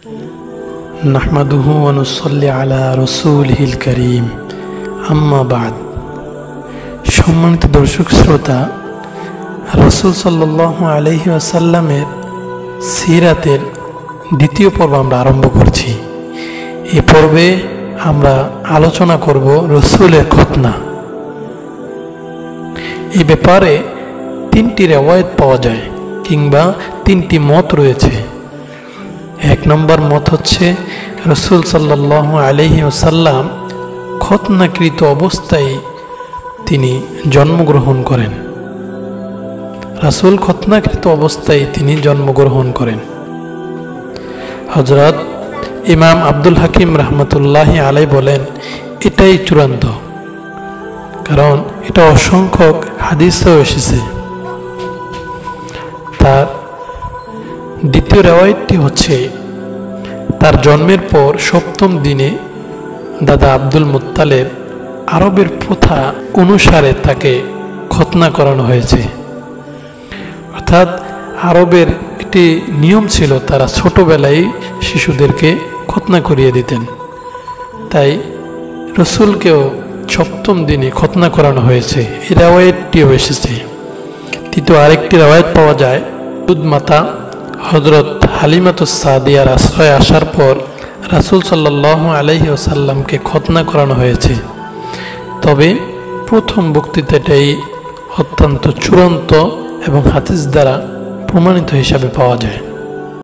নাহমাদুহু ওয়া নুসাল্লি আলা রাসূলিহিল কারীম, আম্মা বা'দ। সম্মানিত দর্শক শ্রোতা, রাসূল সাল্লাল্লাহু আলাইহি ওয়াসাল্লামের সিরাতের দ্বিতীয় পর্ব আমরা আরম্ভ করছি। এই পর্বে আমরা আলোচনা করব রাসূলের খতনা। এই ব্যাপারে তিনটি রিওয়ায়াত পাওয়া যায় কিংবা তিনটি মত রয়েছে। এক নম্বর মত হচ্ছে রাসূল সাল্লাল্লাহু আলাইহি ওয়াসাল্লাম খতনাকৃত অবস্থায় তিনি জন্মগ্রহণ করেন। রাসূল খতনাকৃত অবস্থায় তিনি জন্মগ্রহণ করেন। হযরত ইমাম আব্দুল হাকিম রাহমাতুল্লাহি আলাইহি বলেন, এটাই চূড়ান্ত, কারণ এটা অসংখ্য হাদিসেও এসেছে। তার দ্বিতীয় রিওয়ায়াতটি হচ্ছে তার জন্মের পর সপ্তম দিনে দাদা আব্দুল মুত্তালিব আরবের প্রথা অনুসারে তাকে খতনা করানো হয়েছে। অর্থাৎ আরবের একটি নিয়ম ছিল, তারা ছোটবেলায় শিশুদেরকে খতনা করিয়ে দিতেন। তাই রাসূলকেও সপ্তম দিনে খতনা করানো হয়েছে। এই রিওয়ায়াতটিও এসেছে। তৃতীয় আরেকটি রিওয়ায়াত পাওয়া যায়, দুধ মাতা হযরত হালিমাতুস সাদিয়ার আশ্রয়ে আসার পর রাসূল সাল্লাল্লাহু আলাইহি ওয়াসাল্লামকে খতনা করানো হয়েছে। তবে প্রথম বক্তৃতাটাই অত্যন্ত চূড়ান্ত এবং হাদিস দ্বারা প্রমাণিত হিসাবে পাওয়া যায়।